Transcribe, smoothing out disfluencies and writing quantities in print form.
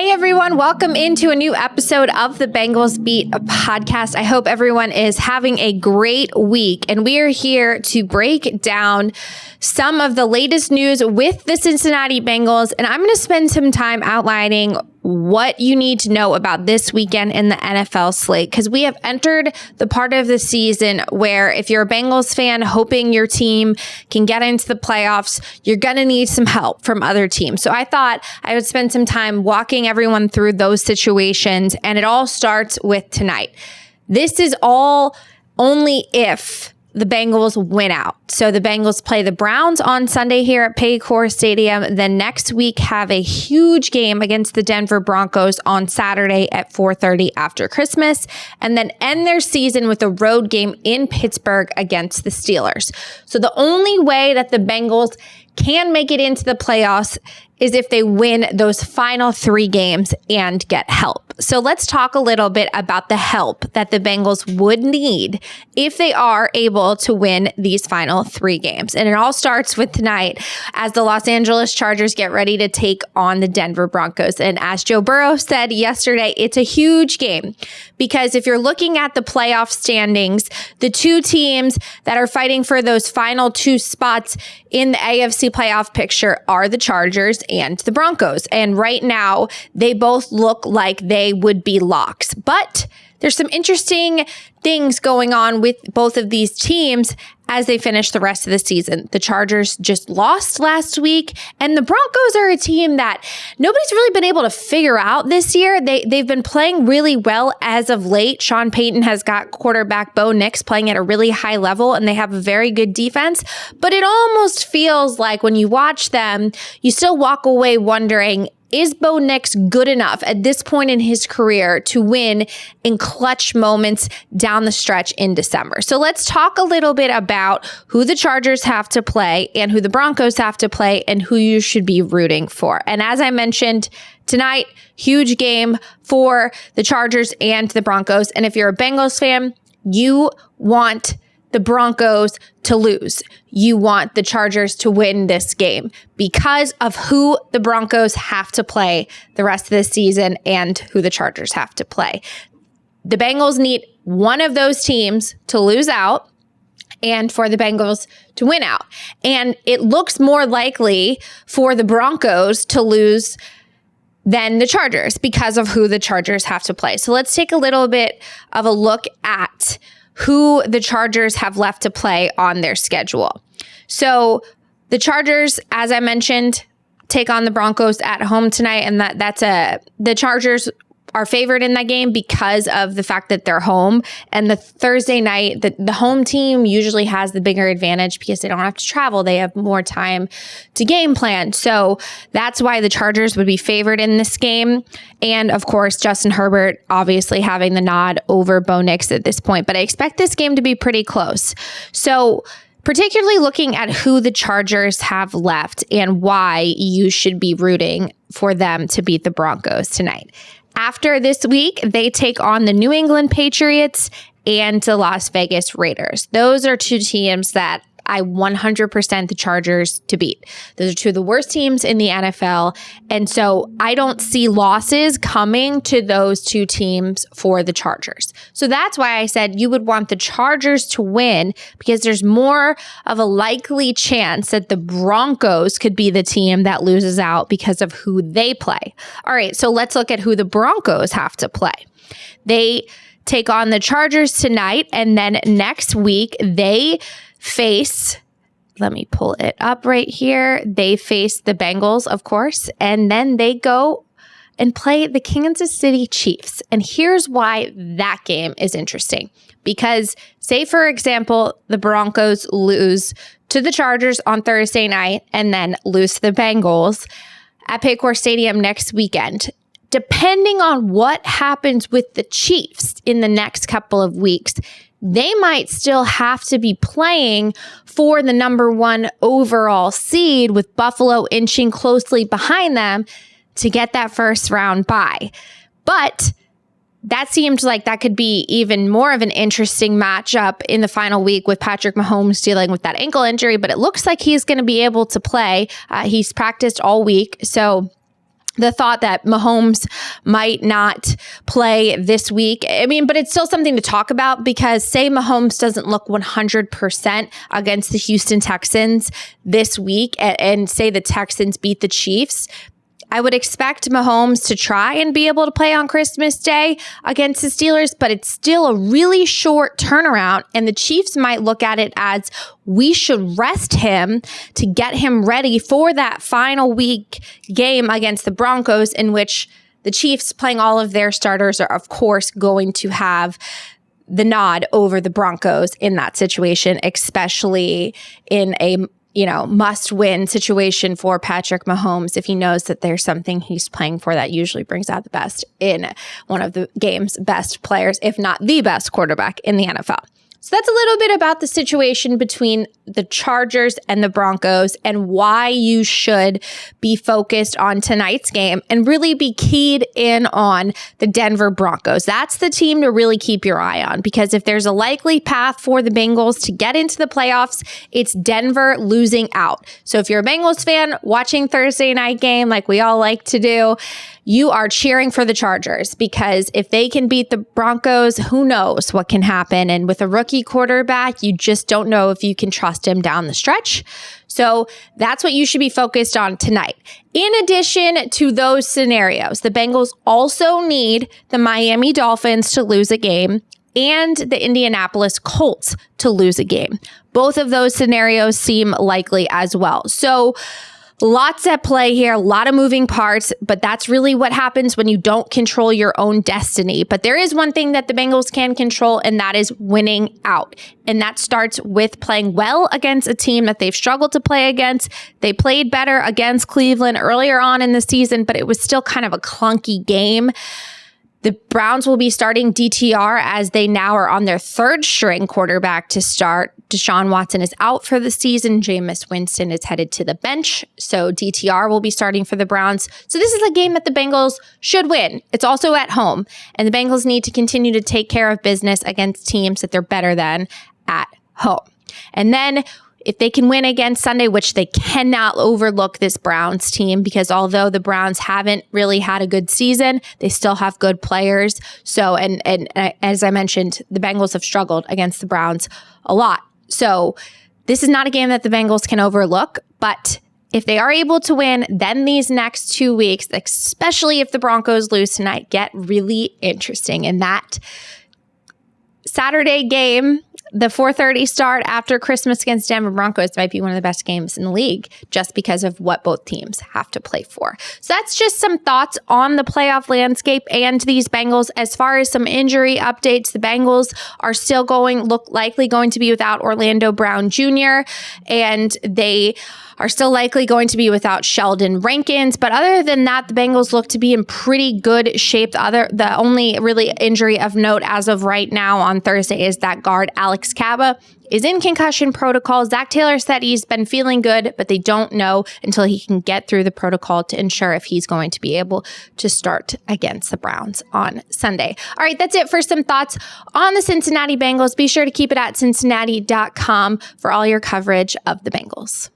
Hey everyone, welcome into a new episode of the Bengals Beat podcast. I hope everyone is having a great week, and we are here to break down some of the latest news with the Cincinnati Bengals, and I'm going to spend some time outlining what you need to know about this weekend in the NFL slate, because we have entered the part of the season where if you're a Bengals fan hoping your team can get into the playoffs, you're going to need some help from other teams. So I thought I would spend some time walking everyone through those situations, and it all starts with tonight. This is all only if the Bengals win out. So the Bengals play the Browns on Sunday here at Paycor Stadium. Then next week have a huge game against the Denver Broncos on Saturday at 4:30 after Christmas, and then end their season with a road game in Pittsburgh against the Steelers. So the only way that the Bengals can make it into the playoffs is if they win those final 3 games and get help. So let's talk a little bit about the help that the Bengals would need if they are able to win these final 3 games. And it all starts with tonight as the Los Angeles Chargers get ready to take on the Denver Broncos. And as Joe Burrow said yesterday, it's a huge game because if you're looking at the playoff standings, the 2 teams that are fighting for those final 2 spots in the AFC playoff picture are the Chargers and the Broncos. And right now, they both look like they would be locks. But there's some interesting things going on with both of these teams as they finish the rest of the season. The Chargers just lost last week, and the Broncos are a team that nobody's really been able to figure out this year. They've been playing really well as of late. Sean Payton has got quarterback Bo Nix playing at a really high level, and they have a very good defense. But it almost feels like when you watch them, you still walk away wondering, is Bo Nix good enough at this point in his career to win in clutch moments down the stretch in December? So let's talk a little bit about who the Chargers have to play and who the Broncos have to play and who you should be rooting for. And as I mentioned, tonight, huge game for the Chargers and the Broncos. And if you're a Bengals fan, you want the Broncos to lose. You want the Chargers to win this game because of who the Broncos have to play the rest of the season and who the Chargers have to play. The Bengals need one of those teams to lose out and for the Bengals to win out. And it looks more likely for the Broncos to lose than the Chargers because of who the Chargers have to play. So let's take a little bit of a look at who the Chargers have left to play on their schedule. So the Chargers, as I mentioned, take on the Broncos at home tonight, and the Chargers are favored in that game because of the fact that they're home. And the Thursday night, the home team usually has the bigger advantage because they don't have to travel. They have more time to game plan. So that's why the Chargers would be favored in this game. And of course, Justin Herbert obviously having the nod over Bo Nix at this point. But I expect this game to be pretty close. So particularly looking at who the Chargers have left and why you should be rooting for them to beat the Broncos tonight. After this week, they take on the New England Patriots and the Las Vegas Raiders. Those are 2 teams that I 100% the Chargers to beat. Those are 2 of the worst teams in the NFL. And so I don't see losses coming to those 2 teams for the Chargers. So that's why I said you would want the Chargers to win because there's more of a likely chance that the Broncos could be the team that loses out because of who they play. All right, so let's look at who the Broncos have to play. They take on the Chargers tonight, and then next week they face, let me pull it up right here. They face the Bengals, of course, and then they go and play the Kansas City Chiefs. And here's why that game is interesting. Because say, for example, the Broncos lose to the Chargers on Thursday night and then lose to the Bengals at Paycor Stadium next weekend. Depending on what happens with the Chiefs in the next couple of weeks, they might still have to be playing for the number 1 overall seed with Buffalo inching closely behind them to get that first round bye. But that seemed like that could be even more of an interesting matchup in the final week with Patrick Mahomes dealing with that ankle injury. But it looks like he's going to be able to play. He's practiced all week. So the thought that Mahomes might not play this week. I mean, but it's still something to talk about because say Mahomes doesn't look 100% against the Houston Texans this week and say the Texans beat the Chiefs, I would expect Mahomes to try and be able to play on Christmas Day against the Steelers, but it's still a really short turnaround. And the Chiefs might look at it as we should rest him to get him ready for that final week game against the Broncos, in which the Chiefs, playing all of their starters, are of course going to have the nod over the Broncos in that situation, especially in a must-win situation for Patrick Mahomes. If he knows that there's something he's playing for, that usually brings out the best in one of the game's best players, if not the best quarterback in the NFL. So that's a little bit about the situation between the Chargers and the Broncos and why you should be focused on tonight's game and really be keyed in on the Denver Broncos. That's the team to really keep your eye on, because if there's a likely path for the Bengals to get into the playoffs, it's Denver losing out. So if you're a Bengals fan watching Thursday night game like we all like to do, you are cheering for the Chargers, because if they can beat the Broncos, who knows what can happen. And with a rookie quarterback, you just don't know if you can trust him down the stretch. So that's what you should be focused on tonight. In addition to those scenarios, the Bengals also need the Miami Dolphins to lose a game and the Indianapolis Colts to lose a game. Both of those scenarios seem likely as well. So lots at play here, a lot of moving parts, but that's really what happens when you don't control your own destiny. But there is one thing that the Bengals can control, and that is winning out. And that starts with playing well against a team that they've struggled to play against. They played better against Cleveland earlier on in the season, but it was still kind of a clunky game. The Browns will be starting DTR as they now are on their third string quarterback to start. Deshaun Watson is out for the season. Jameis Winston is headed to the bench. So DTR will be starting for the Browns. So this is a game that the Bengals should win. It's also at home. And the Bengals need to continue to take care of business against teams that they're better than at home. And then if they can win again Sunday, which they cannot overlook this Browns team, because although the Browns haven't really had a good season, they still have good players. So, and as I mentioned, the Bengals have struggled against the Browns a lot. So this is not a game that the Bengals can overlook, but if they are able to win, then these next 2 weeks, especially if the Broncos lose tonight, get really interesting. And that Saturday game, the 4:30 start after Christmas against Denver Broncos, might be one of the best games in the league just because of what both teams have to play for. So that's just some thoughts on the playoff landscape and these Bengals. As far as some injury updates, the Bengals are still likely going to be without Orlando Brown Jr. and they are still likely going to be without Sheldon Rankins. But other than that, the Bengals look to be in pretty good shape. The only really injury of note as of right now on Thursday is that guard Alex Caba is in concussion protocol. Zach Taylor said he's been feeling good, but they don't know until he can get through the protocol to ensure if he's going to be able to start against the Browns on Sunday. All right, that's it for some thoughts on the Cincinnati Bengals. Be sure to keep it at Cincinnati.com for all your coverage of the Bengals.